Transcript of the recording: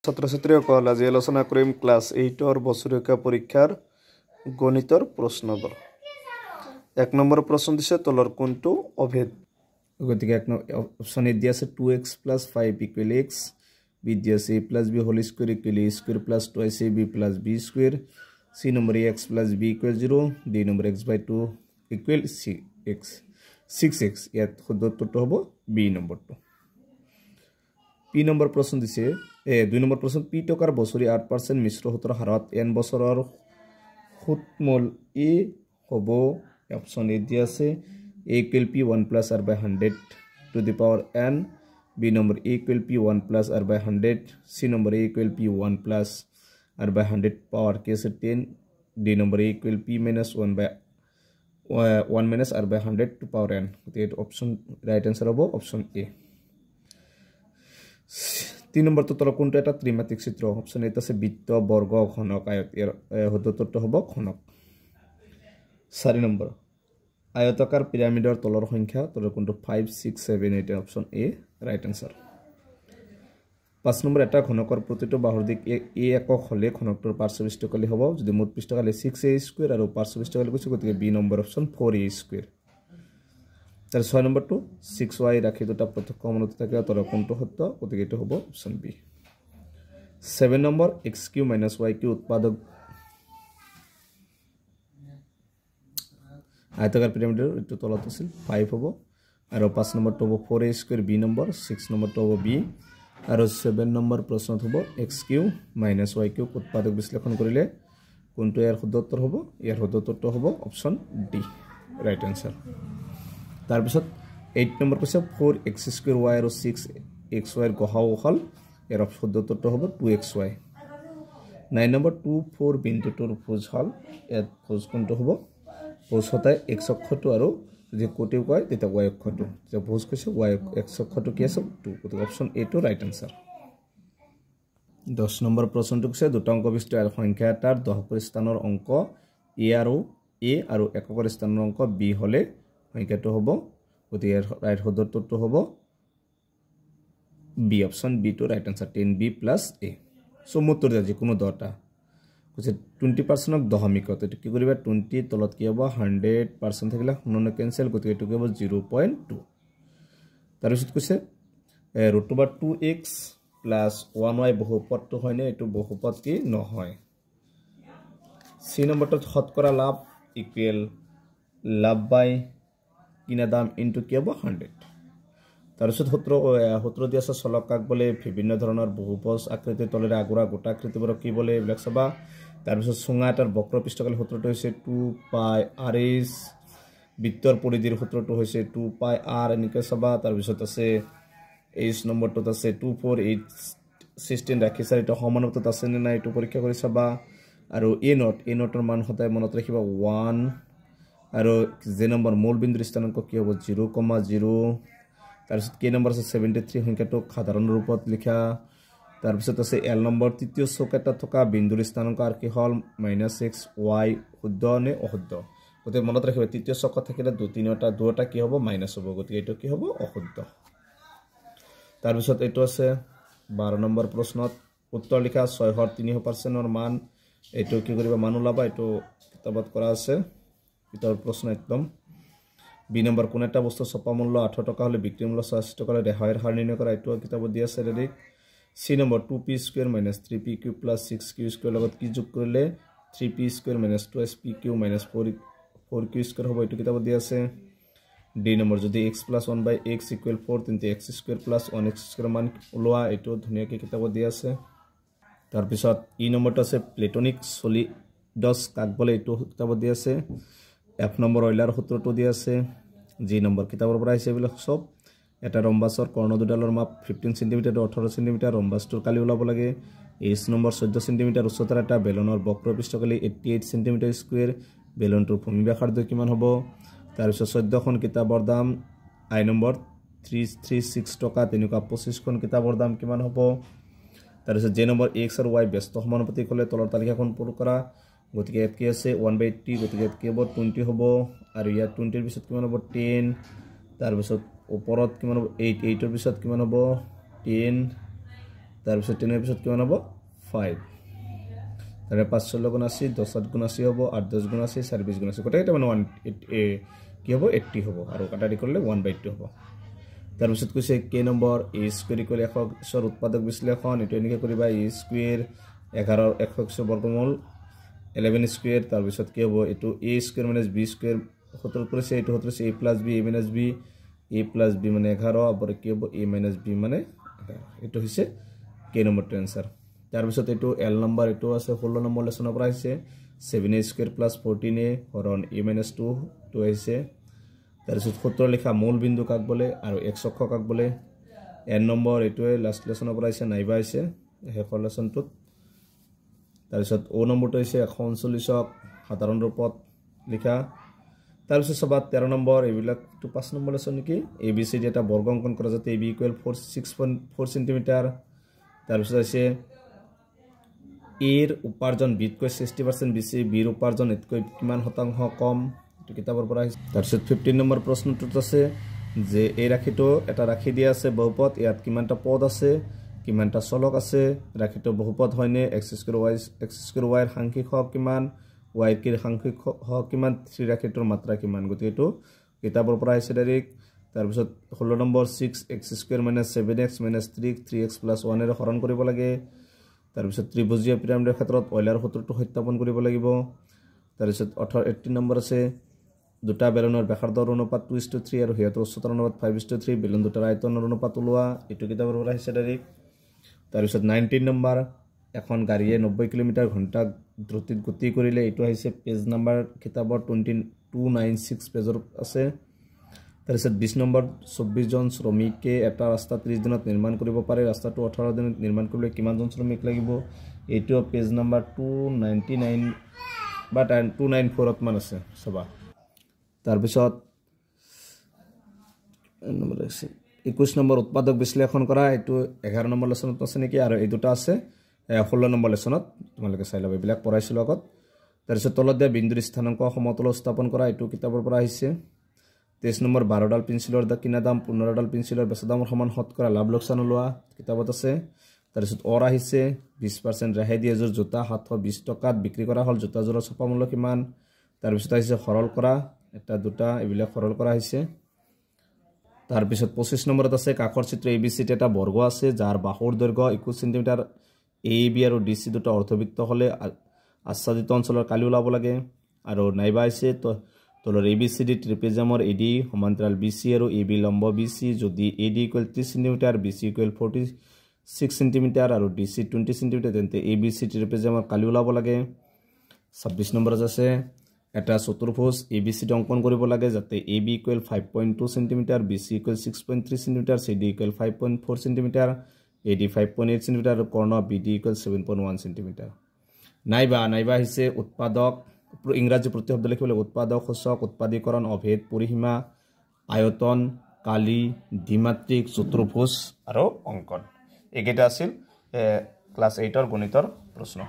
ছাত্ৰ ছাত্ৰীসকল আজি আলোচনা কৰিম ক্লাছ 8ৰ বছৰীয়া পৰীক্ষাৰ গণিতৰ প্ৰশ্নবোৰ। 1 নম্বৰ প্ৰশ্ন দিছে তলৰ কোনটো অভেদ। গতিকে অপচন এ দিয়া আছে 2x + 5 = x, বি দিয়া আছে a + b whole square = a square + 2ab + b square, C number x + b = 0, D number x/2 = 6x। ইয়াত শুদ্ধ উত্তৰটো হ'ব বি নম্বৰটো। পি নম্বৰ প্ৰশ্ন দিছে 2 নম্বৰ প্ৰশ্ন পি টকাৰ বছৰি 8% মিশ্ৰ সুতৰ হাৰত n বছৰৰ সুতমূল এ হ'ব। অপচন এ দিয়া আছে a = p1 + r/100 to the power n, B number a = p1 + r/100, C number a = p1 + r/100 power k আছে 10, D number a = p-1 - r/100 to power n। গতিকে অপচন ৰাইট আনসাৰ হ'ব option A. 3 নম্বৰটো তলৰ কোনটো এটা ত্ৰিমাত্ৰিক চিত্ৰ। Option এ আছে বৃত্ত, বৰ্গ, ঘনক, আয়ত। ইয়াৰ শুদ্ধ উত্তৰটো হ'ব ঘনক। 4 নম্বৰ আয়তাকাৰ পিৰামিডৰ তলৰ সংখ্যা তলৰ কোনটো 5 6 7 8। অপচন এ ৰাইট আনসাৰ। 5 নম্বৰ এটা ঘনকৰ প্ৰতিটো বাহুৰ দিশ a একক হলে ঘনকটোৰ পাৰ্শ্ববিষ্টকালি হ'ব। যদি মুঠ পৃষ্ঠকালি 6a² আৰু পাৰ্শ্ববিষ্টকালি কৈছে গতিকে বি নম্বৰ অপচন 4a²। তাৰ 6 নম্বৰটো 6y ৰাখি দুটা প্ৰত্যক্ষ সমানুত থাকে তলৰ কোনটো সত্য। গতিকে এইটো হ'ব option B. 7 number x³ - y³ উৎপাদক আয়তাকাৰ পিৰামিডৰ এইটো তলত আছিল 5 হ'ব আৰু 5 নম্বৰটো হ'ব 4a² বি নম্বৰ, 6 নম্বৰটো হ'ব বি আৰু 7 নম্বৰ প্ৰশ্নত হ'ব x³ - y³ উৎপাদক বিশ্লেষণ কৰিলে কোনটো ইয়াৰ শুদ্ধ উত্তৰ হ'ব। ইয়াৰ শুদ্ধ উত্তৰটো হ'ব অপচন ডি ৰাইট আনসাৰ। তাৰ পিছত 8 নম্বৰ কৈছে 4x² y আৰু 6xy ৰ গসাউ হ'ল। ইয়াৰ শুদ্ধ উত্তৰটো হ'ব 2xy। 9 নম্বৰ 2 4 বিন্দুটোৰ ভুজ হ'ল। ইয়াত ভুজ কোনটো হ'ব। ভুজ হতাই x অক্ষটো আৰু যদি কোটিও কয় তেতিয়া y অক্ষটো। যে ভুজ কৈছে y x অক্ষটো কি আছে 2। গতিকে অপচন এ টো ৰাইট আনসাৰ। 10 নম্বৰ প্ৰশ্নটো কৈছে দুটা অংক বিশিষ্ট সংখ্যা এটাৰ দশকৰ স্থানৰ অংক a আৰু এককৰ স্থানৰ অংক b হলে সংখ্যাটো হ'ব। গতিকে ৰাইট শুদ্ধ উত্তৰটো হ'ব বি অপচন বি টো right answer 10b + a। So উত্তৰ দিয়া যিকোনো 10টা কৈছে 20% দশমিকত এইটো কি কৰিবা 20 তলত কি হ'ব 100% থাকিলে 9 কেনসেল। গতিকে এইটো কি হ'ব 0.2। তাৰ পিছত কৈছে √2x + 1y বহুপদটো হয়নে। এইটো বহুপদ কি নহয়। সি নম্বৰটোত শতকৰা লাভ ইকুৱেল লাভ বাই কিনা দাম ইনটু কি হ'ব 100। তাৰপিছত সূত্ৰ দি আছে চলক কাক বোলে বিভিন্ন ধৰণৰ বহুপদ আকৃতিৰ তলেৰে আগুৰা গোটা আকৃতিবোৰক কি বোলে এইবিলাক চাবা। তাৰপিছত চুঙা এটাৰ বক্ৰ পৃষ্ঠকালি সূত্ৰটো হৈছে 2πr/h, বৃত্তৰ পৰিধিৰ সূত্ৰটো হৈছে 2πr এনেকৈ চাবা। তাৰপিছত আছে h নম্বৰটোত আছে 2 4 8 16 ৰাখিছা এইটো সমানুপাতত আছে নে নাই এইটো পৰীক্ষা কৰি চাবা। আৰু a নটৰ মান সদায় মনত ৰাখিবা 1 আৰু j নম্বৰ মূল বিন্দুৰ স্থানাংক কি হ'ব 0,0। তাৰপিছত কে নম্বৰ আছে 73 সংখ্যাটোক সাধাৰণ ৰূপত লিখা। তাৰপিছত আছে এল নম্বৰ তৃতীয় চক এটা থকা বিন্দুৰ স্থানাংক আৰু কি হ'ল -6y শুদ্ধ নে অশুদ্ধ। গতিকে মনত ৰাখিবা তৃতীয় চকত থাকিলে দুটা কি হ'ব মাইনাছ হ'ব। গতিকে এইটো কি হ'ব অশুদ্ধ। তাৰপিছত এইটো আছে 12 নম্বৰ প্ৰশ্নত উত্তৰ লিখা 6 300% মান। এইটো কি কৰিবা মান ওলাবা। এইটো কিতাপত কৰা আছে কিতাপৰ প্ৰশ্ন একদম। বি নম্বৰ কোন এটা বস্তু ছপা মূল্য 8 টকা হলে বিক্ৰী মূল্য 86 টকা হলে ৰেহাইৰ হাৰ নিৰ্ণয় কৰা। এইটো কিতাপত দিয়া আছে ৰেডি। সি নম্বৰ 2p² - 3pq + 6q² লগত কি যোগ কৰিলে 3p² - 2pq - 4q² হ'ব। এইটো কিতাপত দিয়া আছে। ডি নম্বৰ যদি x + 1/x = 4 তেন্তে x² + 1x² মান ওলোৱা। এইটো ধুনীয়াকৈ কিতাপত দিয়া আছে। তাৰপিছত ই নম্বৰটো আছে প্লেটনিক সলিডছ কাক বোলে এইটো কিতাপত দিয়া আছে। এফ নম্বৰ অইলাৰ সূত্ৰটো দিয়া আছে। জি নম্বৰ কিতাপৰ পৰা আহিছে এইবিলাক চব। এটা ৰম্বাছৰ কৰ্ণ দুডালৰ মাপ 15 সেমি আৰু 18 সেমি। ৰম্বাছটোৰ কালি ওলাব লাগে। এইচ নম্বৰ 14 সেমি উচ্চতাৰ এটা বেলনৰ বক্ৰ পৃষ্ঠকালি 88 সেমি²। বেলনটোৰ ভূমি ব্যাসাৰ্ধ কিমান হ'ব। তাৰপিছত 14খন কিতাপৰ দাম আই নম্বৰ 336 টকা। তেনেকুৱা 25খন কিতাপৰ দাম কিমান হ'ব। তাৰপিছত জে নম্বৰ x আৰু y ব্যস্ত সমানুপাতিক হ'লে তলৰ তালিকাখন পূৰণ কৰা। গতিকে ইয়াত কি আছে 1/3। গতিকে ইয়াত কি হ'ব 20 হ'ব আৰু ইয়াত 20ৰ পিছত কিমান হ'ব 10। তাৰপিছত ওপৰত কিমান হ'ব 8 8ৰ পিছত কিমান হ'ব 10। তাৰপিছত 10 ৰ পিছত কিমান হ'ব 5 তাৰে 5 16 গুণ 80 10 7 গুণ 80 হ'ব 8 10 গুণ 80 4 20 গুণ 80 কটাইটা মানে 1 কি হ'ব 80 হ'ব আৰু কাটাৰি কৰিলে 1/2 হ'ব তাৰপিছত কৈছে কে নম্বৰ a স্কয়াৰ ইকুৱেল 100 ৰ উৎপাদক বিশ্লেষণ এটো এনেকৈ কৰিবা a স্কয়াৰ 11 ৰ 100 বৰ্গমূল 11 স্কয়াৰ তাৰপিছত কি হ'ব এটো a স্কয়াৰ - b স্কয়াৰ 70 কৰিছে এটো 70 a + b a + b মানে 11 আৰু কি হ'ব a - b মানে 11 এটো হৈছে কে নম্বৰ আনসাৰ তাৰপিছত এটো l নম্বৰ এটো আছে 16 নম্বৰ লেসনৰ পৰা আহিছে 7a স্কয়াৰ + 14a হৰণ a - 2 তো আহিছে তাৰপিছত 70 লিখা মূল বিন্দু কাক বলে আৰু x অক্ষ কাক বলে n নম্বৰ এটোৱে লাস্ট লেসনৰ পৰা আহিছে নাইবা আহিছে হেফৰ লেসনটোত তাৰপিছত o নম্বৰটো হৈছে 139ক সাধাৰণ ৰূপত লিখা তাৰপিছত সবা 13 নম্বৰ এইবিলাক তো 5 নম্বৰ লেসন নেকি abcd এটা বৰ্গ অঙ্কন কৰা যাতে ab = 6.4 cm তাৰপিছত আছে এৰ উপাৰ্জন বিতকৈ 60% বেছি বিৰ উপাৰ্জন এতকৈ কিমান শতাংশ কম এটো কিতাবৰ পৰা আহিছে তাৰপিছত 15 নম্বৰ প্ৰশ্নটোত আছে যে এই ৰাশিটো এটা ৰাশি দিয়া আছে বহুপদ ইয়াত কিমানটা পদ আছে কিমানটা চলক আছে ৰাশিটো বহুপদ হয়নে x² y ৰ সাংখ্যিক হক কিমান y ৰ সাংখ্যিক হক কিমান ত্ৰিৰাশিটোৰ মাত্ৰা কিমান গতি এটো কিতাবৰ পৰা আহিছে ডাইৰেক্ট তাৰপিছত 16 নম্বৰ 6x² - 7x - 3x + 1 এৰ হৰণ কৰিব লাগে তাৰপিছত ত্ৰিভুজীয় পিৰামিডৰ ক্ষেত্ৰত অইলাৰ সূত্ৰটো সত্যাপন কৰিব লাগিব তাৰপিছত 18 নম্বৰ আছে দুটা বেলুনৰ ব্যাসাৰ্ধৰ অনুপাত 2:3 আৰু হেয়তৰ উচ্চতাৰ অনুপাত 5:3 বেলুন দুটাৰ আয়তনৰ অনুপাত ওলোৱা এটো কিতাবৰ পৰা আহিছে ডাইৰেক্ট তাৰপিছত 19 নম্বৰ এখন গাড়ীয়ে 90 কিলোমিটাৰ ঘণ্টা দ্ৰুতিত গতি কৰিলে এটো আহিছে পেজ নম্বৰ কিতাবৰ 296 পেজৰ আছে তাৰপিছত 20 নম্বৰ 24 জন শ্ৰমিকে এটা ৰাস্তা 30 দিনত নিৰ্মাণ কৰিব পাৰে ৰাস্তাটো 18 দিনত নিৰ্মাণ কৰিবলৈ কিমান জন শ্ৰমিক লাগিব এটো পেজ নম্বৰ 299 বা 294 ত মান আছে সবা তাৰপিছত 21 নম্বৰ উৎপাদক বিশ্লেষণ কৰা এটো 11 নম্বৰ লেসনত আছে নেকি আৰু এই দুটা আছে 16 নম্বৰ লেসনত তোমালোকে চাই লবা এইবিলাক পঢ়াইছিল আগত তাৰপিছত তলত দিয়া বিন্দুৰ স্থানাংক সমতল স্থাপন কৰা এটো কিতাবৰ পৰা আহিছে 23 নম্বৰ 12 ডাল পেন্সিলৰ কিনা দাম 15 ডাল পেন্সিলৰ বেচা দামৰ সমান শতকৰা লাভ লোকসান লোৱা কিতাবত আছে তাৰপিছত অৰ আহিছে 20% ৰেহাই দিয়ে এযোৰ জোতা 720 টকাত বিক্ৰী কৰা হল জোতা জোৰৰ ছপা মূল্য কিমান তাৰপিছত আহিছে সৰল কৰা এটা দুটা এইবিলাক সৰল কৰা হৈছে তাৰপিছত 25 নম্বৰত আছে কাকৰ চিত্ৰ abcd এটা বৰ্গ আছে যাৰ বাহুৰ দৈৰ্ঘ্য 21 cm ab আৰু dc দুটা অৰ্ধবৃত্ত হলে আচ্ছাদিত অঞ্চলৰ কালি ওলাব লাগে আৰু নাইবা আছে তলৰ abcd ট্ৰেপেজিয়ামৰ ad সমান্তৰাল bc আৰু ab লম্ব bc যদি ad = 30 cm bc = 46 cm আৰু dc 20 cm তেন্তে abc ট্ৰেপেজিয়ামৰ কালি ওলাব লাগে 26 নম্বৰত আছে এটা চতুৰ্ভুজ abcd অঙ্কন কৰিব লাগে যাতে ab = 5.2 cm bc = 6.3 cm cd = 5.4 cm ad 5.8 cm আৰু কৰ্ণ bd = 7.1 cm নাইবা হিছে উৎপাদক ইংৰাজী প্ৰতিশব্দ লিখিবলৈ উৎপাদক সূচক উৎপাদীকৰণ অভেদ পৰিসীমা আয়তন কালি দ্বিমাত্ৰিক চতুৰ্ভুজ আৰু অঙ্কন একেটা আছিল ক্লাস 8 ৰ গণিতৰ প্ৰশ্ন